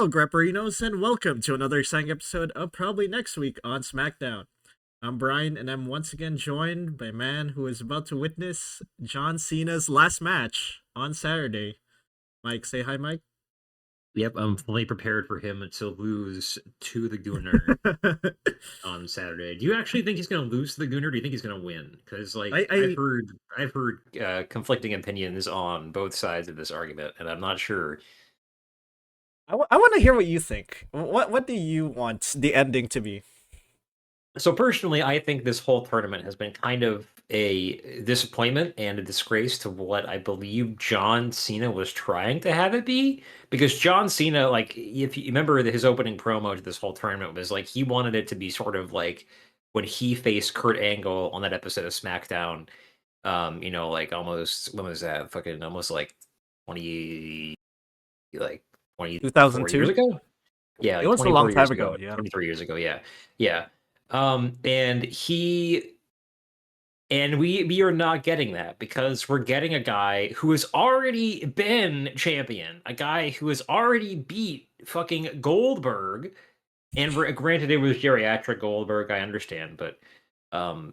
Hello, Grapperinos, and welcome to another exciting episode of Probably Next Week on Smackdown. I'm Bryon, and I'm once again joined by a man who is about to witness John Cena's last match on Saturday. Mike, say hi, Mike. Yep, I'm fully prepared for him to lose to the Gunner on Saturday. Do you actually think he's going to lose to the Gunner? Or do you think he's going to win? Because I, I've I, heard conflicting opinions on both sides of this argument, and I'm not sure. I want to hear what you think. What do you want the ending to be? So personally, I think this whole tournament has been kind of a disappointment and a disgrace to what I believe John Cena was trying to have it be. Because John Cena, like, if you remember his opening promo to this whole tournament was like he wanted it to be sort of like when he faced Kurt Angle on that episode of SmackDown. Like almost when was that? Fucking almost like 20, like 24 years 2002? ago. Yeah, It like was a 24 long years time ago, ago, yeah. 23 years ago. Yeah, yeah. And we are not getting that because we're getting a guy who has already been champion, a guy who has already beat fucking Goldberg. And granted, it was geriatric Goldberg, I understand, but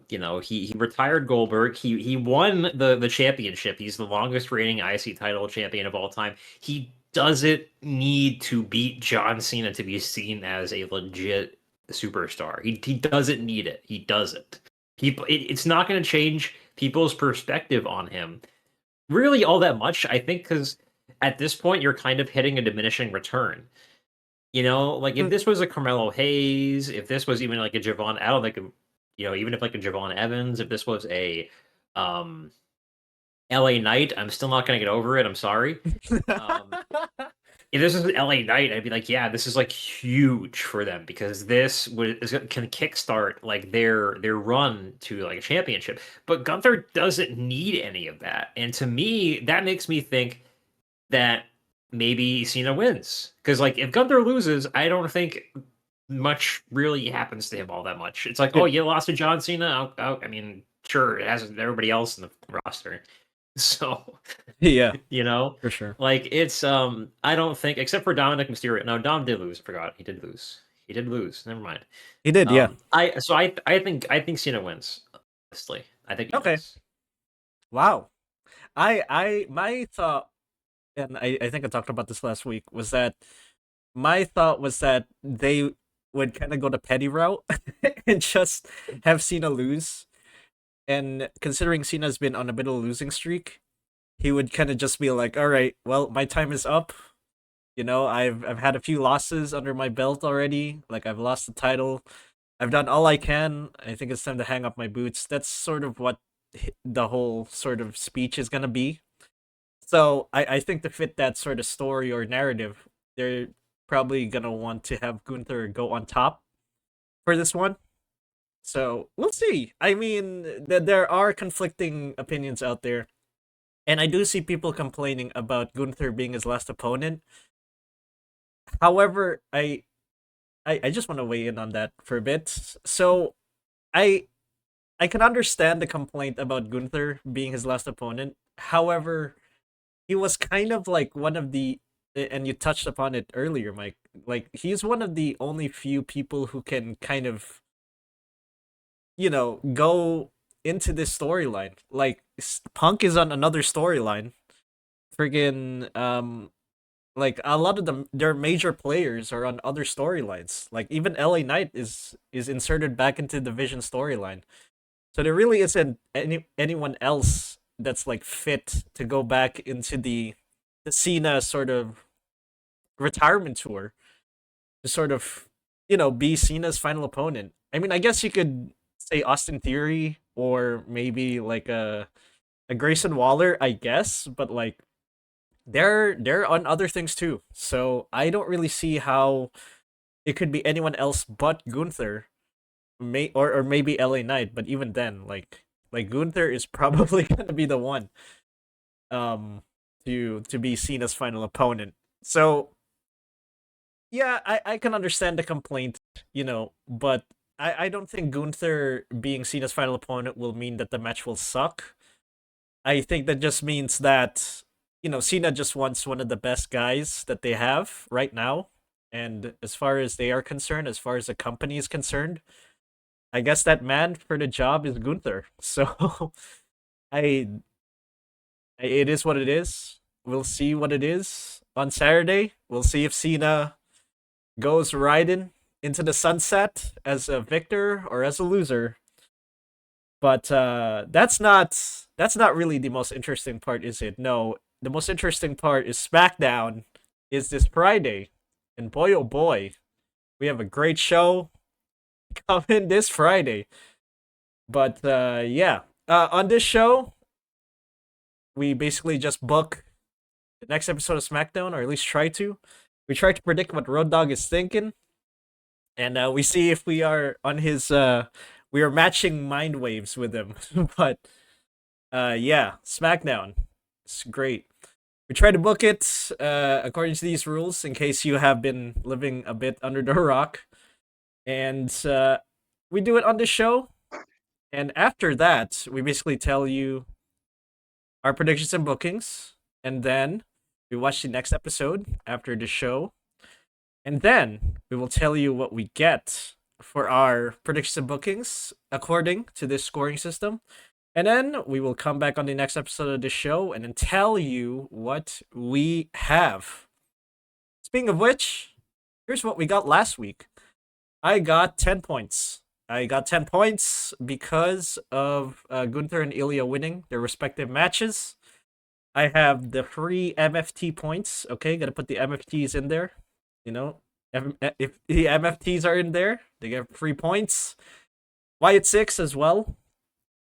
he retired Goldberg. He won the championship. He's the longest reigning IC title champion of all time. He doesn't need to beat John Cena to be seen as a legit superstar. He doesn't need it. He doesn't. It's not going to change people's perspective on him really all that much. I think because at this point you're kind of hitting a diminishing return. Like if Mm. this was a Carmelo Hayes, if this was even like a Javon, I don't think, even if like a Javon Evans, if this was a um LA Knight, I'm still not gonna get over it. I'm sorry. Um, if this is an LA Knight, I'd be like, yeah, this is like huge for them because can kickstart like their run to like a championship. But Gunther doesn't need any of that, and to me, that makes me think that maybe Cena wins. Because like if Gunther loses, I don't think much really happens to him all that much. It's like, oh, It- you lost to John Cena. I mean, sure, it has everybody else in the roster. So, yeah, you know, for sure. like it's I don't think except for Dominic Mysterio. No, Dom did lose. I forgot he did lose. He did lose. Never mind. He did, yeah. I think Cena wins. Honestly, I think he Okay. does. Wow. My thought, and I think I talked about this last week, was that my thought was that they would kind of go the petty route and just have Cena lose. And considering Cena's been on a bit of a losing streak, he would kind of just be like, "All right, well, my time is up. I've had a few losses under my belt already. Like I've lost the title. I've done all I can. I think it's time to hang up my boots." That's sort of what the whole sort of speech is gonna be. So I think to fit that sort of story or narrative, they're probably gonna want to have Gunther go on top for this one. So we'll see. I mean, there are conflicting opinions out there, and I do see people complaining about Gunther being his last opponent. However, I just want to weigh in on that for a bit. So I I can understand the complaint about Gunther being his last opponent. However, he was kind of like one of the, and you touched upon it earlier, Mike. Like he's one of the only few people who can kind of, go into this storyline. Like Punk is on another storyline. Friggin' like a lot of their major players are on other storylines. Like even LA Knight is inserted back into the Vision storyline. So there really isn't anyone else that's like fit to go back into the Cena sort of retirement tour to sort of be Cena's final opponent. I mean, I guess you could say Austin Theory or maybe like a Grayson Waller, I guess, but like they're on other things too. So I don't really see how it could be anyone else but Gunther, or maybe LA Knight. But even then, like Gunther is probably gonna be the one to be Cena's final opponent. So yeah, I can understand the complaint, but I don't think Gunther being Cena's final opponent will mean that the match will suck. I think that just means that Cena just wants one of the best guys that they have right now. And as far as they are concerned, as far as the company is concerned, I guess that man for the job is Gunther. So I it is what it is. We'll see what it is on Saturday. We'll see if Cena goes riding into the sunset as a victor or as a loser. But that's not really the most interesting part, is it? No, the most interesting part is SmackDown is this Friday, and boy oh boy, we have a great show coming this Friday. But yeah, on this show, we basically just book the next episode of SmackDown, or at least try to. We try to predict what Road Dogg is thinking, and we see if we are on his. We are matching mind waves with him. But yeah, SmackDown, it's great. We try to book it according to these rules, in case you have been living a bit under the rock, and we do it on the show. And after that, we basically tell you our predictions and bookings, and then we watch the next episode after the show, and then we will tell you what we get for our predictions and bookings according to this scoring system. And then we will come back on the next episode of the show and then tell you what we have. Speaking of which, here's what we got last week. I got 10 points. I got 10 points because of Gunther and Ilya winning their respective matches. I have the free MFT points. Okay, gotta put the MFTs in there. You know, if the MFTs are in there, they get free points. Wyatt 6 as well.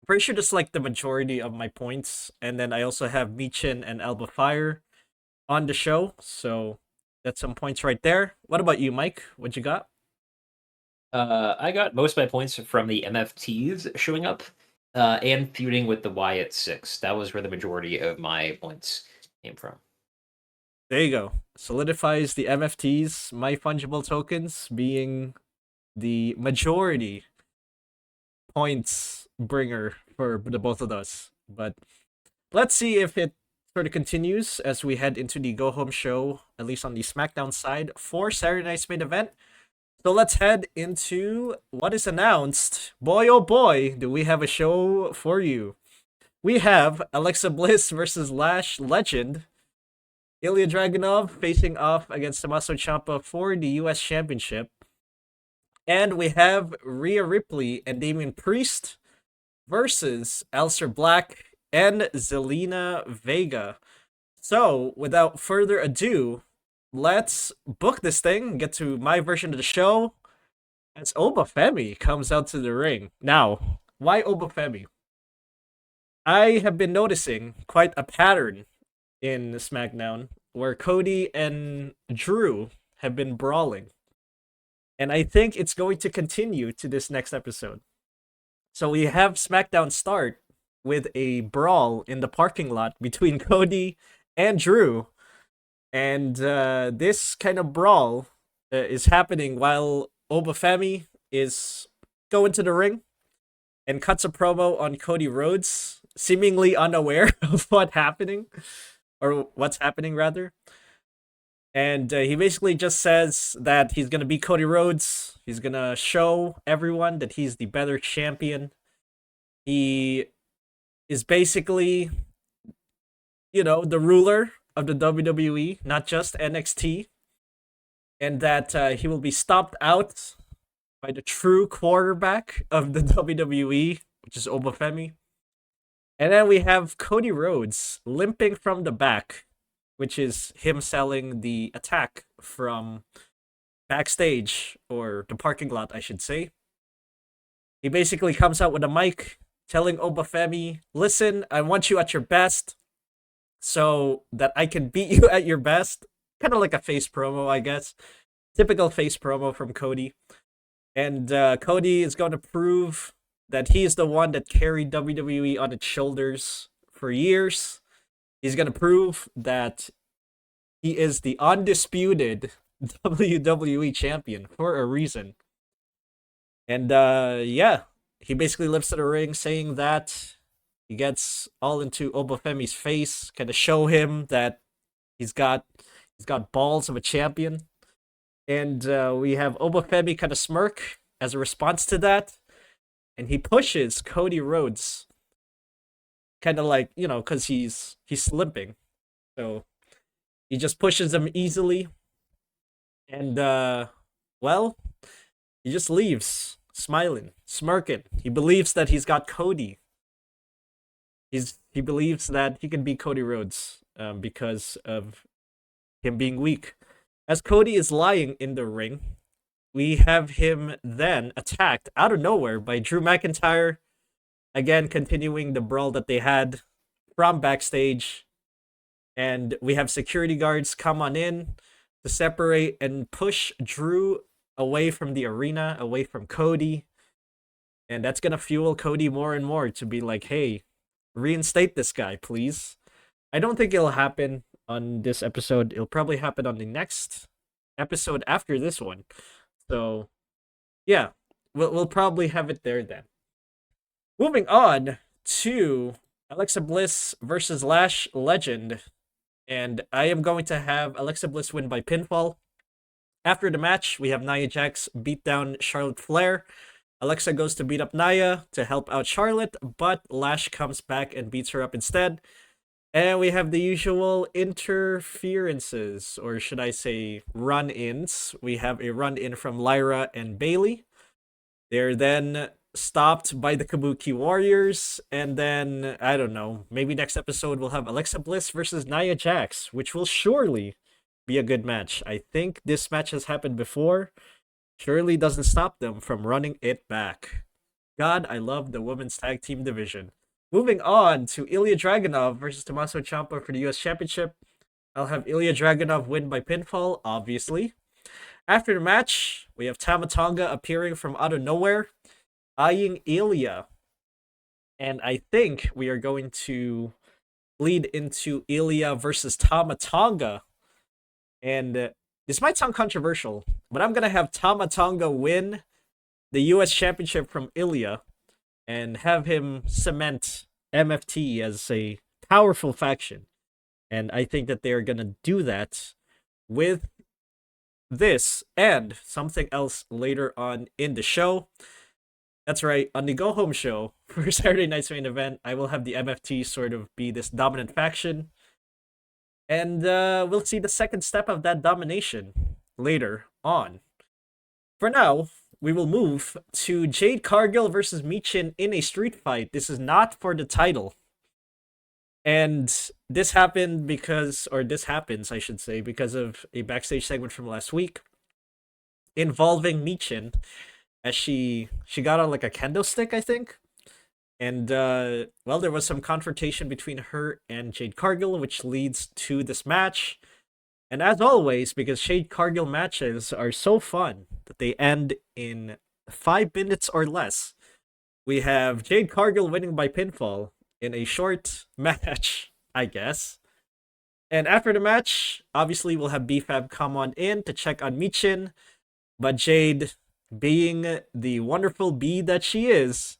Pretty sure that's like the majority of my points. And then I also have Michin and Alba Fire on the show. So that's some points right there. What about you, Mike? What you got? I got most of my points from the MFTs showing up and feuding with the Wyatt Six. That was where the majority of my points came from. There you go. Solidifies the MFTs, my fungible tokens, being the majority points bringer for the both of us. But let's see if it sort of continues as we head into the go home show, at least on the SmackDown side, for Saturday night's main event. So let's head into what is announced. Boy oh boy, do we have a show for you. We have Alexa Bliss versus Lash Legend. Ilya Dragunov facing off against Tommaso Ciampa for the US Championship. And we have Rhea Ripley and Damian Priest versus Aleister Black and Zelina Vega. So, without further ado, let's book this thing and get to my version of the show as Obafemi comes out to the ring. Now, why Obafemi? I have been noticing quite a pattern in SmackDown where Cody and Drew have been brawling. And I think it's going to continue to this next episode. So we have SmackDown start with a brawl in the parking lot between Cody and Drew. And this kind of brawl is happening while Obafemi is going to the ring and cuts a promo on Cody Rhodes, seemingly unaware of what's happening, rather. And he basically just says that he's going to beat Cody Rhodes. He's going to show everyone that he's the better champion. He is basically, the ruler of the WWE, not just NXT. And that he will be stomped out by the true quarterback of the WWE, which is Obafemi. And then we have Cody Rhodes limping from the back, which is him selling the attack from backstage, or the parking lot, I should say. He basically comes out with a mic telling Obafemi, listen, I want you at your best so that I can beat you at your best. Kind of like a face promo, I guess. Typical face promo from Cody. And Cody is going to prove that he is the one that carried WWE on its shoulders for years. He's going to prove that he is the undisputed WWE champion for a reason. And yeah, he basically lifts to the ring saying that he gets all into Obafemi's face, kind of show him that he's got balls of a champion. And we have Obafemi kind of smirk as a response to that. And he pushes Cody Rhodes. Kind of like, because he's limping. So he just pushes him easily. And, well, he just leaves, smiling, smirking. He believes that he's got Cody. He believes that he can beat Cody Rhodes because of him being weak. As Cody is lying in the ring, we have him then attacked out of nowhere by Drew McIntyre. Again, continuing the brawl that they had from backstage. And we have security guards come on in to separate and push Drew away from the arena, away from Cody. And that's going to fuel Cody more and more to be like, hey, reinstate this guy, please. I don't think it'll happen on this episode. It'll probably happen on the next episode after this one. So, yeah, we'll probably have it there then. Moving on to Alexa Bliss versus Lash Legend. And I am going to have Alexa Bliss win by pinfall. After the match, we have Nia Jax beat down Charlotte Flair. Alexa goes to beat up Nia to help out Charlotte, but Lash comes back and beats her up instead. And we have the usual interferences, or should I say run-ins. We have a run-in from Lyra and Bayley. They're then stopped by the Kabuki Warriors, and then, I don't know, maybe next episode we'll have Alexa Bliss versus Nia Jax, which will surely be a good match. I think this match has happened before. Surely doesn't stop them from running it back. God, I love the women's tag team division. Moving on to Ilya Dragunov versus Tommaso Ciampa for the US Championship. I'll have Ilya Dragunov win by pinfall, obviously. After the match, we have Tama Tonga appearing from out of nowhere, eyeing Ilya. And I think we are going to lead into Ilya versus Tama Tonga. And this might sound controversial, but I'm going to have Tama Tonga win the US Championship from Ilya and have him cement MFT as a powerful faction. And I think that they're going to do that with this and something else later on in the show. That's right, on the Go Home show for Saturday night's main event, I will have the MFT sort of be this dominant faction. And we'll see the second step of that domination later on. For now, we will move to Jade Cargill versus Michin in a street fight. This is not for the title. And this happened this happens, I should say, because of a backstage segment from last week involving Michin, as she got on like a kendo stick, I think. And, well, there was some confrontation between her and Jade Cargill, which leads to this match. And as always, because Jade Cargill matches are so fun that they end in 5 minutes or less, we have Jade Cargill winning by pinfall in a short match, I guess. And after the match, obviously we'll have BFAB come on in to check on Michin. But Jade, being the wonderful bee that she is,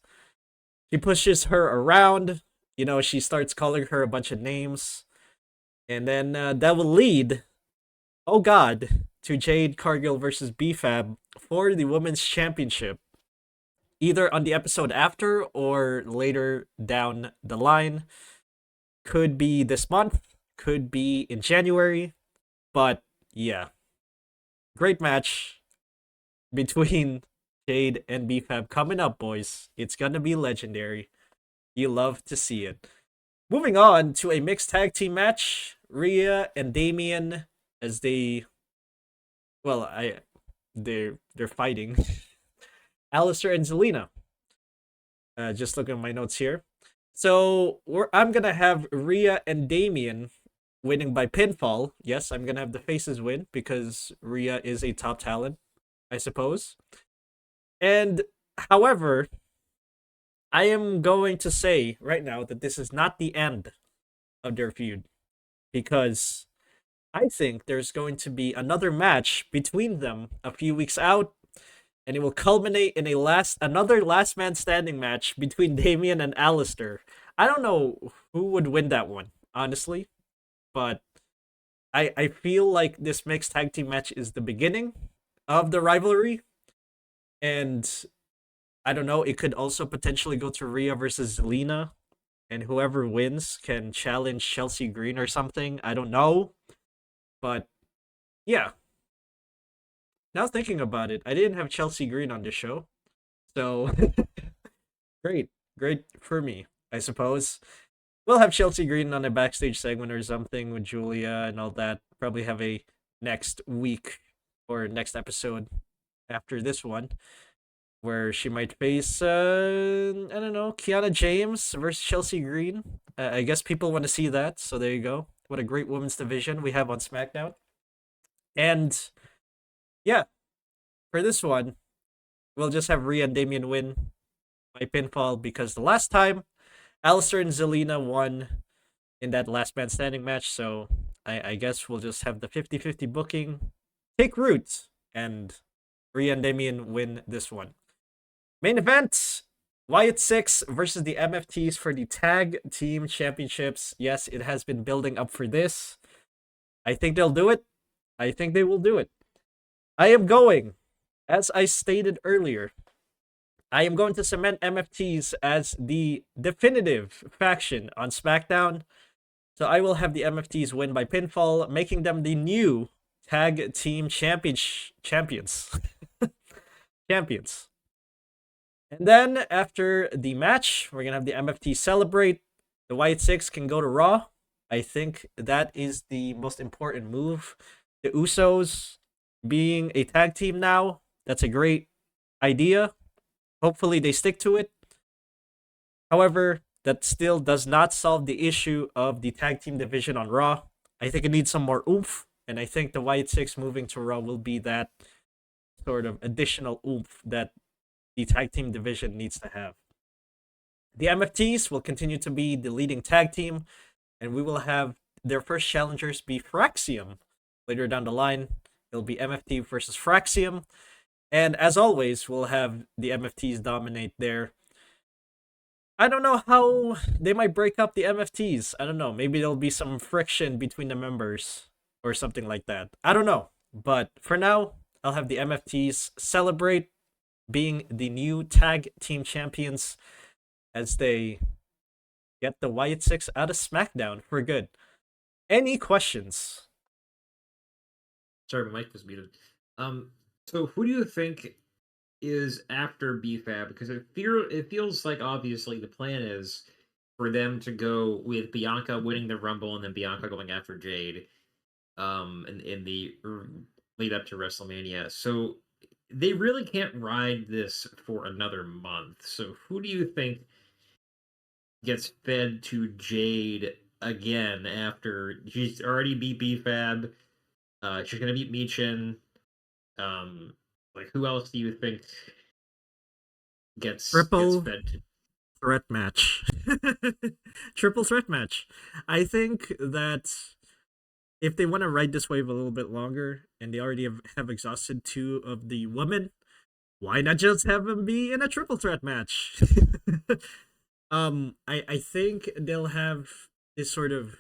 he pushes her around. She starts calling her a bunch of names. And then that will lead, oh god, to Jade Cargill versus BFAB for the Women's Championship. Either on the episode after or later down the line. Could be this month. Could be in January. But, yeah. Great match between Jade and BFAB coming up, boys. It's gonna be legendary. You love to see it. Moving on to a mixed tag team match. Rhea and Damian, as they're fighting. Aleister and Zelina. Just looking at my notes here. So I'm gonna have Rhea and Damian winning by pinfall. Yes, I'm gonna have the faces win because Rhea is a top talent, I suppose. And, however, I am going to say right now that this is not the end of their feud. Because I think there's going to be another match between them a few weeks out. And it will culminate in another last man standing match between Damian and Aleister. I don't know who would win that one, honestly. But I feel like this mixed tag team match is the beginning of the rivalry. And I don't know, it could also potentially go to Rhea versus Zelina, and whoever wins can challenge Chelsea Green or something. I don't know. But yeah, now thinking about it, I didn't have Chelsea Green on the show. So great. Great for me, I suppose. We'll have Chelsea Green on a backstage segment or something with Giulia and all that. Probably have a next week or next episode after this one where she might face I don't know, Kiana James versus Chelsea Green. I guess people want to see that, so there you go. What a great women's division we have on SmackDown. And yeah, for this one, we'll just have Rhea and Damian win by pinfall because the last time Aleister and Zelina won in that last man standing match, so I guess we'll just have the 50-50 booking take root and Rhea and Damian win this one. Main event, Wyatt 6 versus the MFTs for the Tag Team Championships. Yes, it has been building up for this. I think they'll do it. I think they will do it. I am going, as I stated earlier, I am going to cement MFTs as the definitive faction on SmackDown. So I will have the MFTs win by pinfall, making them the new Tag Team champions. Champions. And then after the match, we're going to have the MFT celebrate. The Wyatt Six can go to Raw. I think that is the most important move. The Usos being a tag team now, that's a great idea. Hopefully they stick to it. However, that still does not solve the issue of the tag team division on Raw. I think it needs some more oomph, and I think the Wyatt Six moving to Raw will be that sort of additional oomph that the tag team division needs to have. The MFTs will continue to be the leading tag team, and we will have their first challengers be Fraxium. Later down the line, it'll be MFT versus Fraxium. And as always, we'll have the MFTs dominate there. I don't know how they might break up the MFTs. I don't know. Maybe there'll be some friction between the members or something like that. I don't know. But for now, I'll have the MFTs celebrate being the new tag team champions as they get the Wyatt Six out of SmackDown for good. Any questions? Sorry, my mic was muted. So who do you think is after BFAB? Because it feels like obviously the plan is for them to go with Bianca winning the Rumble and then Bianca going after Jade, in the lead up to WrestleMania. So they really can't ride this for another month. So who do you think gets fed to Jade again after she's already beat BFAB? She's gonna beat Michin. Like who else do you think gets Triple fed to? threat match. Triple threat match. I think that if they want to ride this wave a little bit longer and they already have exhausted two of the women, why not just have them be in a triple threat match? I think they'll have this sort of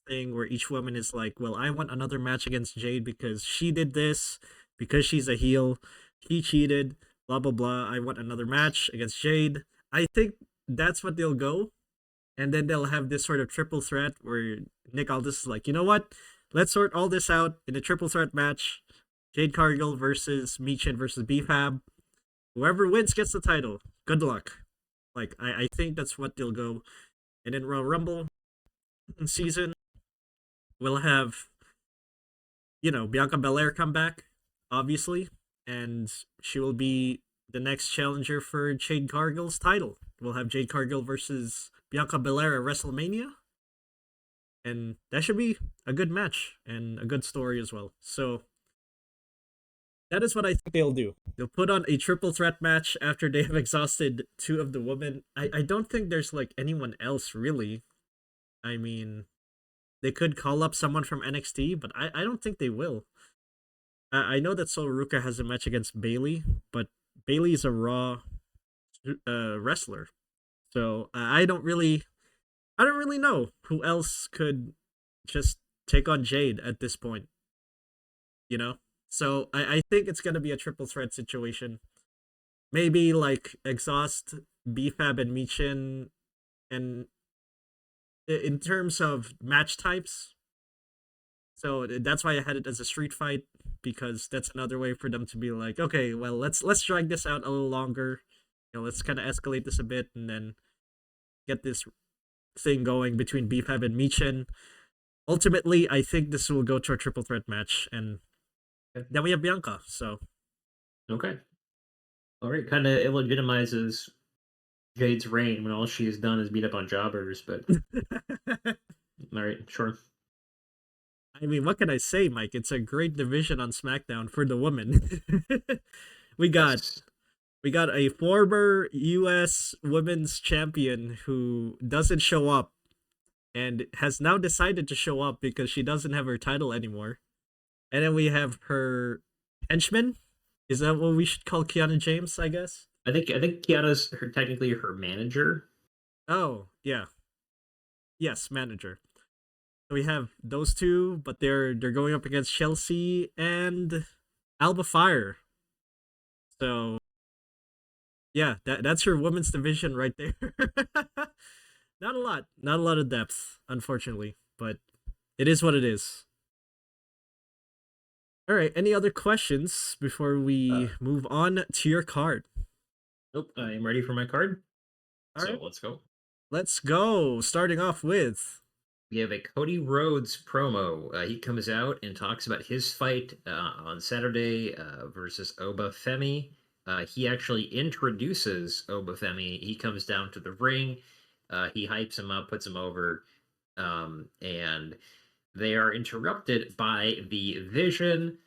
thing where each woman is like, well, I want another match against Jade because she did this, because she's a heel, he cheated, blah blah blah. I want another match against Jade. I think that's what they'll go. And then they'll have this sort of triple threat where Nick Aldis is like, you know what? Let's sort all this out in a triple threat match. Jade Cargill versus Michin versus BFAB. Whoever wins gets the title. Good luck. Like, I think that's what they'll go. And then Royal Rumble season, we'll have, Bianca Belair come back, obviously. And she will be the next challenger for Jade Cargill's title. We'll have Jade Cargill versus Bianca Belair at WrestleMania. And that should be a good match and a good story as well. So that is what I think they'll do. They'll put on a triple threat match after they have exhausted two of the women. I don't think there's like anyone else really. I mean, they could call up someone from NXT, but I don't think they will. I know that Sol Ruka has a match against Bayley, but Bayley is a Raw wrestler. So I don't really know who else could just take on Jade at this point. You know? So I think it's gonna be a triple threat situation. Maybe like Exhaust, BFAB, and Michin, and in terms of match types. So that's why I had it as a street fight, because that's another way for them to be like, okay, well, let's drag this out a little longer. Let's kind of escalate this a bit, and then get this thing going between BFAB and Michin. Ultimately, I think this will go to a triple threat match, and then we have Bianca. So Okay. All right. Kind of illegitimizes Jade's reign when all she has done is beat up on jobbers, but all right, sure. I mean, what can I say, Mike? It's a great division on SmackDown for the women. we got Yes. we got a former U.S. women's champion who doesn't show up and has now decided to show up because she doesn't have her title anymore. And then we have her henchman. Is that what we should call Kiana James, I guess? I think Kiana's technically her manager. Oh, yeah. Yes, manager. So we have those two, but they're going up against Chelsea and Alba Fire. So yeah, that's her women's division right there. Not a lot of depth, unfortunately, but it is what it is. All right, any other questions before we move on to your card? Nope, I am ready for my card. All right, Let's go. let's go. Starting off with We have a Cody Rhodes promo. He comes out and talks about his fight on Saturday versus Oba Femi. He actually introduces Oba Femi. He comes down to the ring. He hypes him up, puts him over, and they are interrupted by the Vision.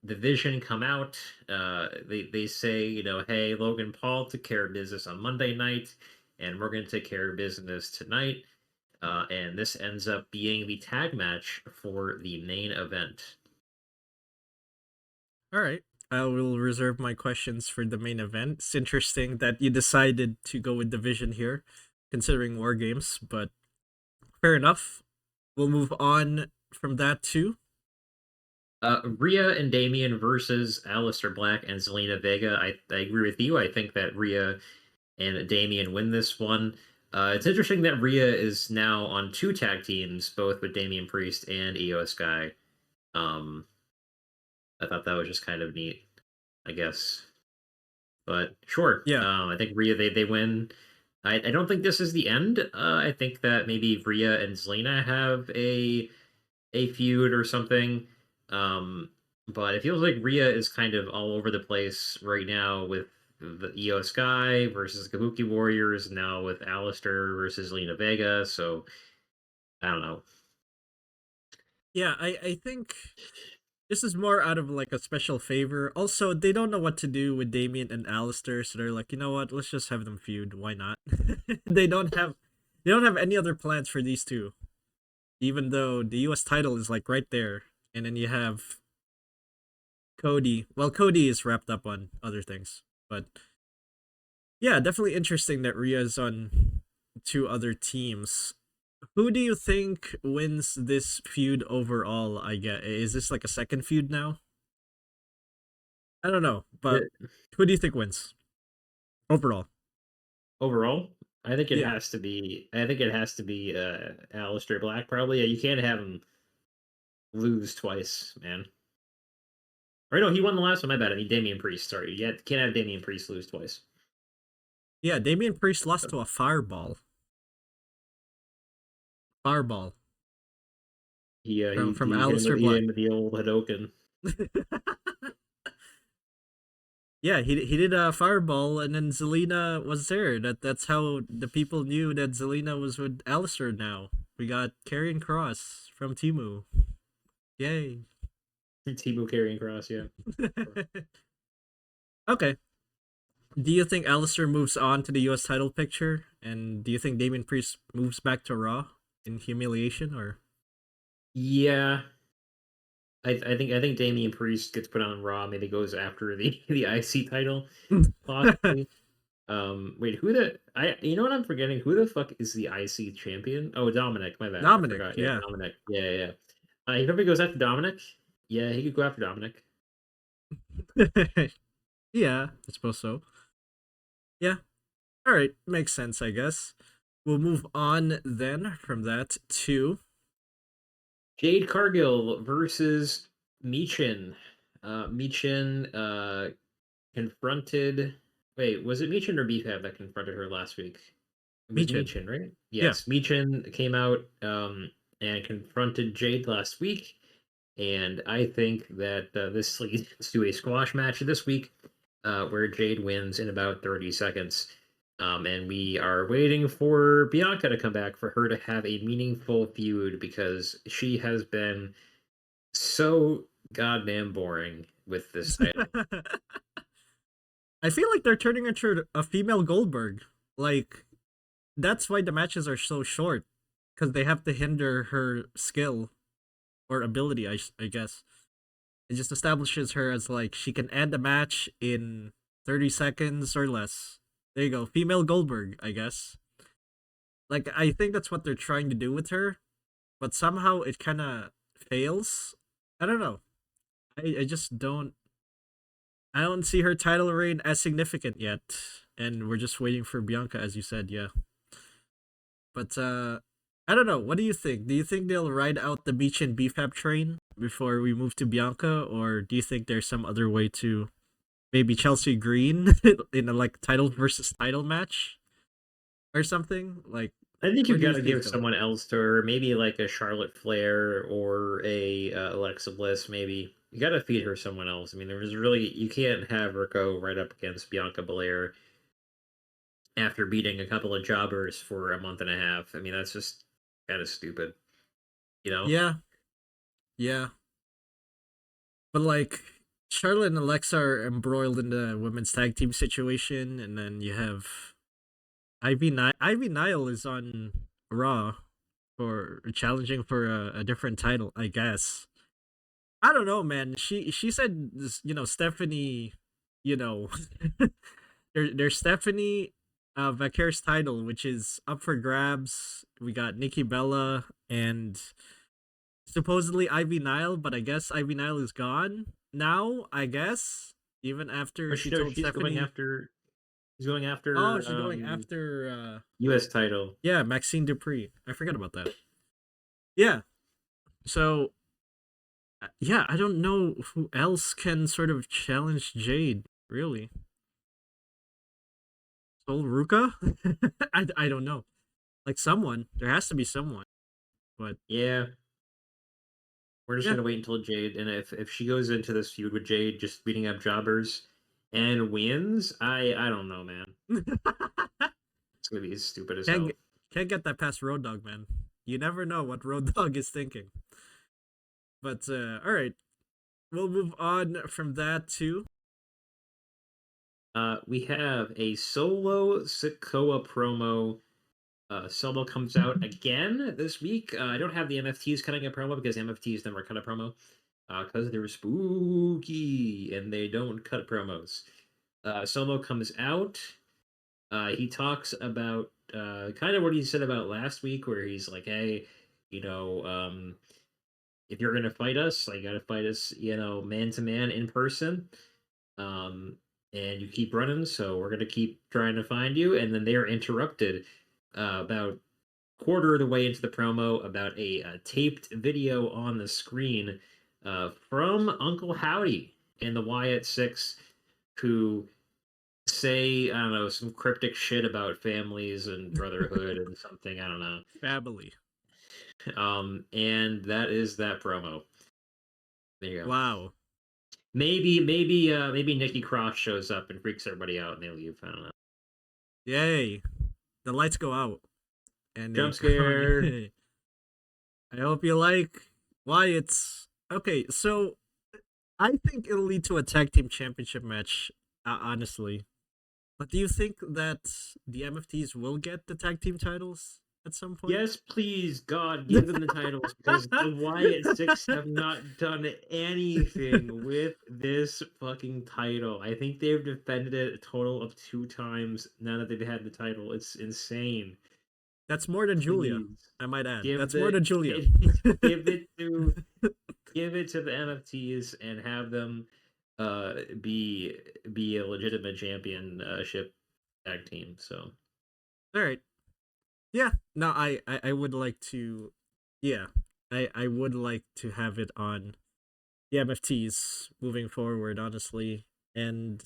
The Vision come out. They say, hey, Logan Paul took care of business on Monday night, and we're going to take care of business tonight. And this ends up being the tag match for the main event. all right. I will reserve my questions for the main event. It's interesting that you decided to go with Division here, considering War Games, but fair enough. We'll move on from that too. Rhea and Damian versus Aleister Black and Zelina Vega. I agree with you. I think that Rhea and Damian win this one. It's interesting that Rhea is now on 2 tag teams, both with Damian Priest and Io Sky. I thought that was just kind of neat, I guess. But sure. Yeah. I think Rhea they win. I don't think this is the end. I think that maybe Rhea and Zelina have a feud or something. But it feels like Rhea is kind of all over the place right now with the Io Sky versus Kabuki Warriors, now with Aleister versus Lena Vega. So I don't know. Yeah, I think this is more out of like a special favor. Also, they don't know what to do with Damian and Aleister, so they're like, you know what, let's just have them feud. Why not? they don't have any other plans for these two. Even though the US title is like right there. And then you have Cody. Well, Cody is wrapped up on other things. But yeah, definitely interesting that Rhea's on 2 other teams. Who do you think wins this feud overall? I get, is this like a second feud now? I don't know, but who do you think wins overall? Overall, I think it Yeah. has to be. I think it has to be Aleister Black. Probably. Yeah, you can't have him lose twice, man. Or no, he won the last one. My bad. I mean, Damian Priest. Sorry, you can't have Damian Priest lose twice. Yeah, Damian Priest lost to a fireball. Fireball. From he Aleister hit Black. him with the old Hadoken. Yeah, he did a fireball, and then Zelina was there. That's how the people knew that Zelina was with Aleister now. We got Karrion Kross from Timu. Yay. Timu Karrion Kross, yeah. Okay. Do you think Aleister moves on to the US title picture? And do you think Damian Priest moves back to Raw in humiliation, or? Yeah. I think Damian Priest gets put on Raw, maybe goes after the IC title, possibly. Wait, you know what I'm forgetting? Who the fuck is the IC champion? Oh, Dominic, my bad. Dominic, I forgot. yeah. Dominic. Yeah. He probably goes after Dominic. Yeah, he could go after Dominic. Yeah, I suppose so. Yeah. All right, makes sense, I guess. We'll move on then from that to Jade Cargill versus Michin. Michin confronted. Wait, was it Michin or Beefhead that confronted her last week? It was Michin. Michin, right? Yeah. Yes, Michin came out and confronted Jade last week, and I think that this leads to a squash match this week, where Jade wins in about 30 seconds. And we are waiting for Bianca to come back for her to have a meaningful feud because she has been so goddamn boring with this title. I feel like they're turning her into a female Goldberg. Like, that's why the matches are so short. Because they have to hinder her skill or ability, I guess. It just establishes her as, like, she can end a match in 30 seconds or less. There you go. Female Goldberg, I guess. Like, I think that's what they're trying to do with her. But somehow it kind of fails. I don't know. I just don't. I don't see her title reign as significant yet, and we're just waiting for Bianca, as you said, yeah. But I don't know. What do you think? Do you think they'll ride out the Beach and BFAB train before we move to Bianca, or do you think there's some other way to maybe Chelsea Green in a like title versus title match or something? Like, I think where you do you got to see give it going? someone else to her, maybe like a Charlotte Flair or a Alexa Bliss. Maybe you got to feed her someone else. I mean, there's really you can't have her go right up against Bianca Belair after beating a couple of jobbers for a month and a half. I mean, that's just kind of stupid, you know? Yeah, yeah. But like Charlotte and Alexa are embroiled in the women's tag team situation, and then you have Ivy Nile is on Raw for challenging for a different title, I guess. I don't know, man. She said, Stephanie, you know, there's Stephanie Vaquer's title, which is up for grabs. We got Nikki Bella and supposedly Ivy Nile, but I guess Ivy Nile is gone now. I guess even after But she no, told Stephanie, she's going oh, after she's going after U.S. title. yeah, Maxine Dupree. I forgot about that. Yeah. So yeah, I don't know who else can sort of challenge Jade. Really, Sol Ruka? I don't know. Like someone, there has to be someone. But Yeah, we're just yeah, gonna wait until Jade, and if she goes into this feud with Jade, just beating up jobbers and wins, I don't know, man. It's gonna be stupid as can't hell. get, can't get that past Road Dogg, man. You never know what Road Dogg is thinking. But all right, we'll move on from that too. We have a solo Sikoa promo. Solo comes out again this week. I don't have the MFTs cutting a promo because MFTs never cut a promo because they're spooky and they don't cut promos. Solo comes out. He talks about kind of what he said about last week, where he's like, "Hey, you know, if you're gonna fight us, like, you gotta fight us, man to man in person." Um, and you keep running, so we're gonna keep trying to find you. And then they are interrupted about quarter of the way into the promo about a taped video on the screen from Uncle Howdy and the Wyatt Six, who say, I don't know, some cryptic shit about families and brotherhood and something, I don't know. Family. And that is that promo. There you go. Wow. Maybe Nikki Cross shows up and freaks everybody out and they leave. I don't know. Yay. The lights go out and they Jump turn on. scare. I hope you like Wyatt's. Okay, so I think it'll lead to a tag team championship match, honestly. But do you think that the MFTs will get the tag team titles at some point? Yes, please, God, give them the titles because the Wyatt Six have not done anything with this fucking title. I think they've defended it a total of 2 times now that they've had the title. It's insane. That's more than Giulia, Please I might add. give That's more than Giulia. give it to give it to the MFTs and have them be a legitimate championship tag team. So All right. Yeah. No, I would like to. Yeah, I would like to have it on the MFTs moving forward. Honestly, and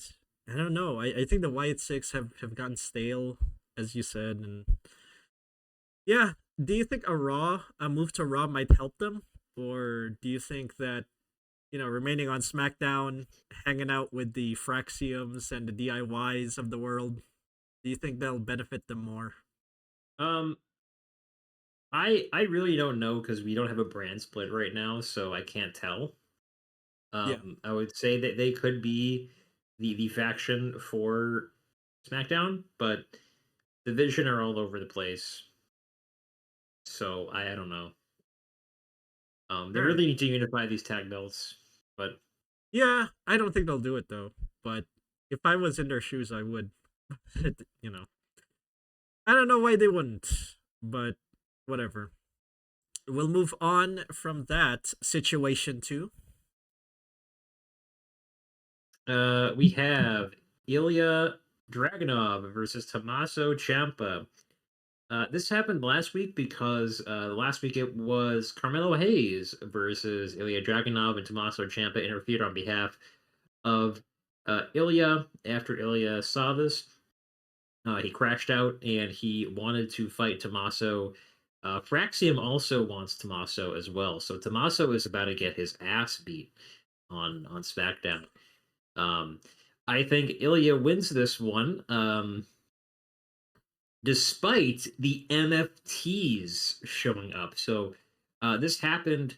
I don't know. I think the Wyatt Six have gotten stale, as you said, and yeah. Do you think a move to Raw might help them, or do you think that remaining on SmackDown, hanging out with the Fraxiums and the DIYs of the world, do you think that'll benefit them more? um I really don't know because we don't have a brand split right now, so I can't tell. Yeah. I would say that they could be the faction for SmackDown, but the Vision are all over the place. So I don't know. They All right. really need to unify these tag belts, but Yeah, I don't think they'll do it though. But if I was in their shoes, I would. you know, I don't know why they wouldn't, but whatever. We'll move on from that situation too. we have Ilya Dragunov versus Tommaso Ciampa. This happened last week because last week it was Carmelo Hayes versus Ilya Dragunov, and Tommaso Ciampa interfered on behalf of Ilya. After Ilya saw this, he crashed out and he wanted to fight Tommaso. Fraxium also wants Tommaso as well, so Tommaso is about to get his ass beat on SmackDown. Um, I think Ilya wins this one. Despite the MFTs showing up. So this happened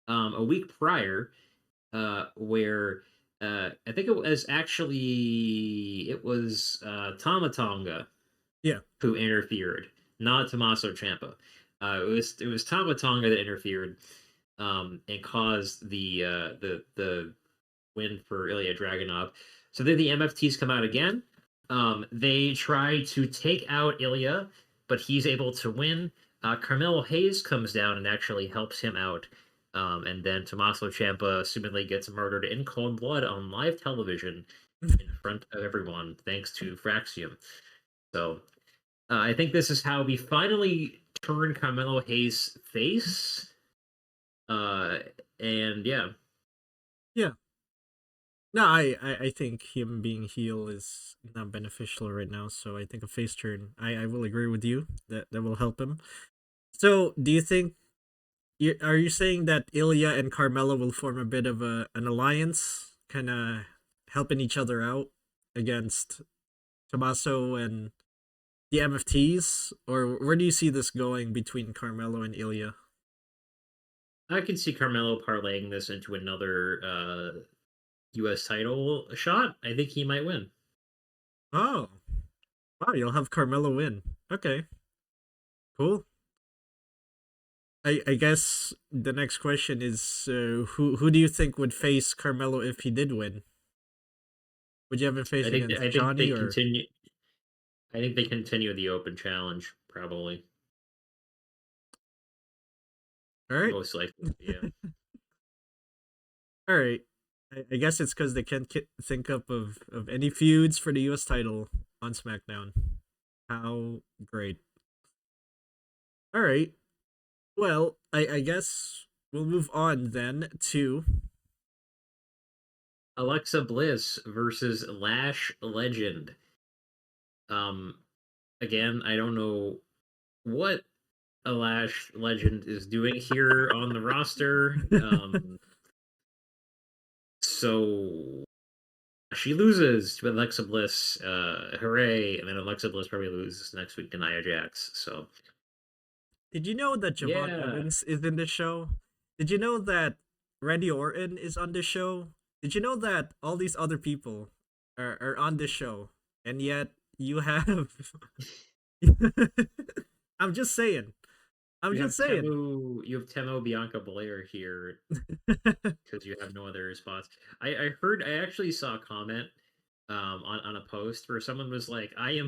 a week prior, where I think it was Tama Tonga Yeah. who interfered, not Tommaso Ciampa. It was Tama Tonga that interfered and caused the win for Ilya Dragunov. So then the MFTs come out again. They try to take out Ilya, but he's able to win. Carmelo Hayes comes down and actually helps him out. And then Tommaso Ciampa assumedly gets murdered in cold blood on live television in front of everyone, thanks to Fraxium. So I think this is how we finally turn Carmelo Hayes face. And yeah. Yeah. No, I think him being heel is not beneficial right now. So I think a face turn. I will agree with you that will help him. So do you think are you saying that Ilya and Carmelo will form a bit of an alliance, kind of helping each other out against Tommaso and the MFTs, or where do you see this going between Carmelo and Ilya? I can see Carmelo parlaying this into another U.S. title shot. I think he might win. Oh, wow! You'll have Carmelo win. Okay, cool. I guess the next question is who do you think would face Carmelo if he did win? Would you have him face I think against I think they Johnny or? continue. I think they continue the open challenge probably, All right, most likely. Yeah. all right. I guess it's because they can't think up of any feuds for the U.S. title on SmackDown. How great! All right. Well, I guess we'll move on then to Alexa Bliss versus Lash Legend. Um, again, I don't know what a Lash Legend is doing here on the roster. So she loses to Alexa Bliss. Hooray! And then Alexa Bliss probably loses next week to Nia Jax. So Did you know that Javon yeah, Evans is in this show? Did you know that Randy Orton is on this show? Did you know that all these other people are on this show? And yet you have I'm just saying. I'm just saying. You have Temo Bianca Belair here because you have no other spots. I heard I actually saw a comment on a post where someone was like, I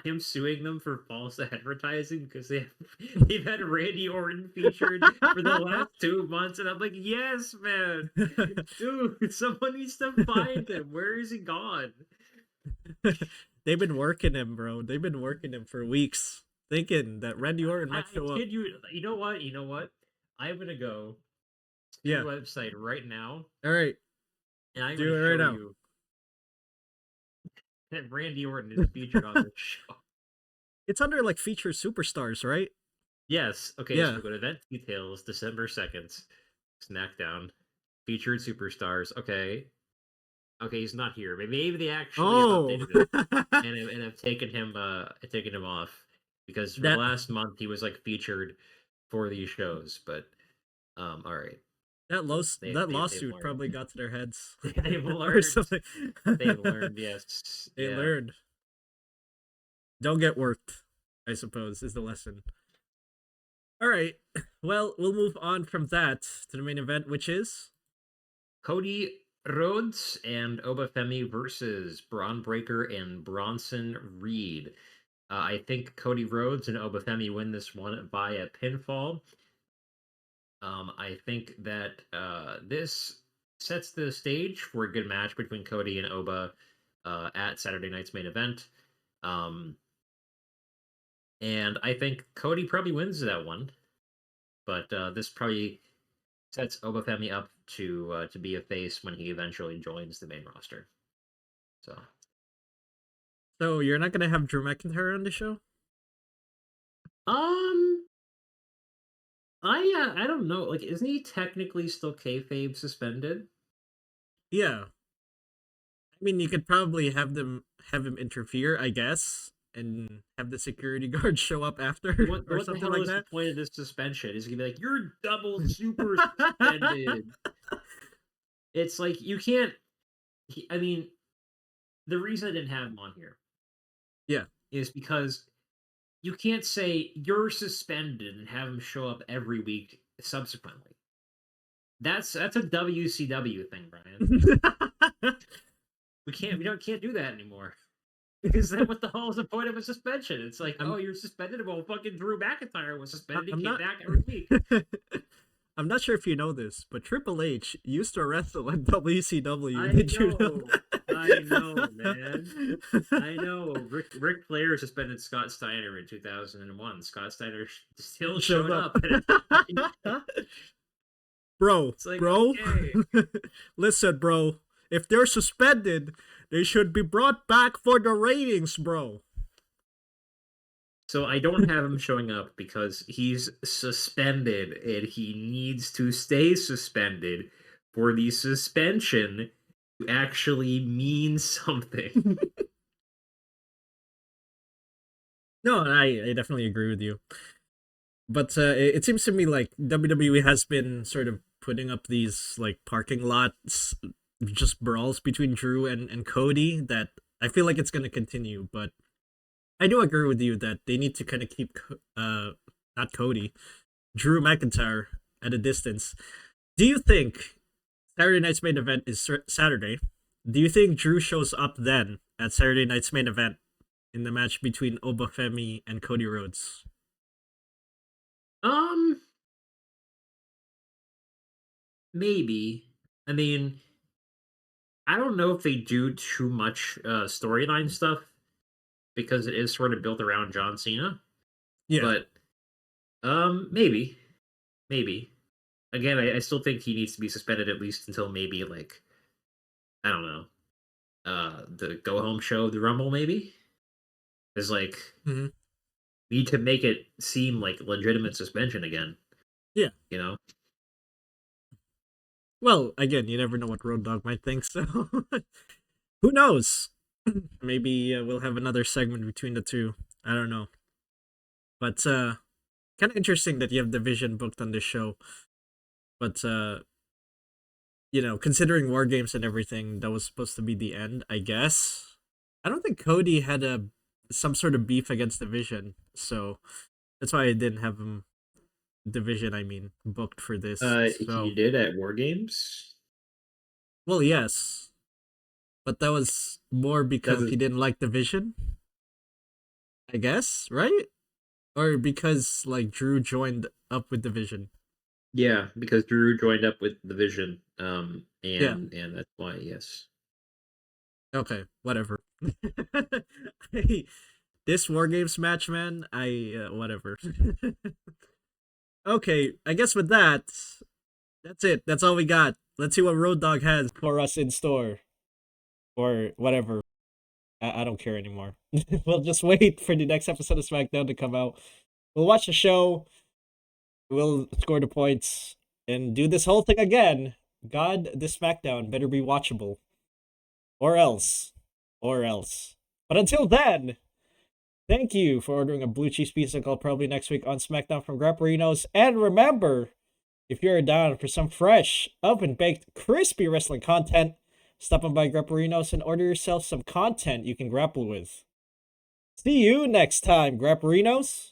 am suing them for false advertising because they've had Randy Orton featured for the last 2 months, and I'm like, yes, man, dude, someone needs to find him. Where is he gone? They've been working him, bro. They've been working him for weeks, thinking that Randy Orton might I show up. kid you. You know what? You know what? I'm gonna go to the Yeah. website right now, All right. and I'm Do gonna it right show now. you that Randy Orton is featured on this show. It's under like featured superstars, right? Yes. Okay, so Yeah. we go to event details, December 2nd, Smackdown, featured superstars. Okay. Okay, he's not here. Maybe they actually have Oh. updated him and have taken him off because for the that last month he was like featured for these shows, but all right. that They've lawsuit learned. probably got to their heads They've or learned. something. They've learned, yes. They Yeah. learned. Don't get worked, I suppose, is the lesson. All right. Well, we'll move on from that to the main event, which is Cody Rhodes and Obafemi versus Braun Breaker and Bronson Reed. I think Cody Rhodes and Obafemi win this one via pinfall. I think that this sets the stage for a good match between Cody and Oba at Saturday night's main event. And I think Cody probably wins that one, but this probably sets Obafemi up to be a face when he eventually joins the main roster. so you're not gonna have Drew McIntyre on the show? Um, I don't know. Like, isn't he technically still kayfabe suspended? Yeah. I mean, you could probably have him interfere, I guess, and have the security guard show up after What or what the something hell like is the that. point of this suspension? Is he gonna be like, you're double super suspended? It's like you can't. I mean, the reason I didn't have him on here Yeah. is because you can't say you're suspended and have him show up every week subsequently. That's a WCW thing, Brian. We can't do that anymore. Because then what the hell is the point of a suspension? It's like, I'm, oh, you're suspended. Well, fucking Drew McIntyre was suspended. He I'm came not. back every week. I'm not sure if you know this, but Triple H used to wrestle in WCW. I Did you know? I know, man. I know. Ric Flair suspended Scott Steiner in 2001. Scott Steiner still showed up. Bro, It's like, bro. okay. Listen, bro. If they're suspended, they should be brought back for the ratings, bro. So I don't have him showing up because he's suspended and he needs to stay suspended for the suspension to actually mean something. No, I definitely agree with you. But it seems to me like WWE has been sort of putting up these like parking lots, just brawls between Drew and Cody that I feel like it's going to continue. But I do agree with you that they need to kind of keep, not Cody, Drew McIntyre at a distance. Do you think Saturday night's main event is Saturday? Do you think Drew shows up then at Saturday night's main event in the match between Obafemi and Cody Rhodes? Maybe. I mean, I don't know if they do too much storyline stuff because it is sort of built around John Cena. Yeah. But maybe. Maybe. Again, I still think he needs to be suspended at least until maybe like I don't know. The go home show of the Rumble maybe? Is like Mm-hmm. need to make it seem like legitimate suspension again. Yeah. You know? Well, again, you never know what Road Dogg might think, so who knows? Maybe we'll have another segment between the two. I don't know. But kind of interesting that you have Division booked on this show. But considering War Games and everything, that was supposed to be the end, I guess. I don't think Cody had some sort of beef against Division, so that's why I didn't have him booked for this. So. He did at War Games? Well, yes. But that was more because he didn't like the vision, I guess, right? Or because like Drew joined up with the vision. Yeah, because Drew joined up with the Vision, Yeah. and that's why. Yes. Okay, whatever. This War Games match, man, whatever. Okay, I guess with that, that's it. That's all we got. Let's see what Road Dogg has for us in store. Or whatever. I don't care anymore. We'll just wait for the next episode of SmackDown to come out. We'll watch the show. We'll score the points and do this whole thing again. God, this SmackDown better be watchable. Or else. Or else. But until then, thank you for ordering a blue cheese pizza called probably next week on SmackDown from Grapperinos. And remember, if you're down for some fresh, oven-baked, crispy wrestling content, stop on by Grapperinos and order yourself some content you can grapple with. See you next time, Grapperinos!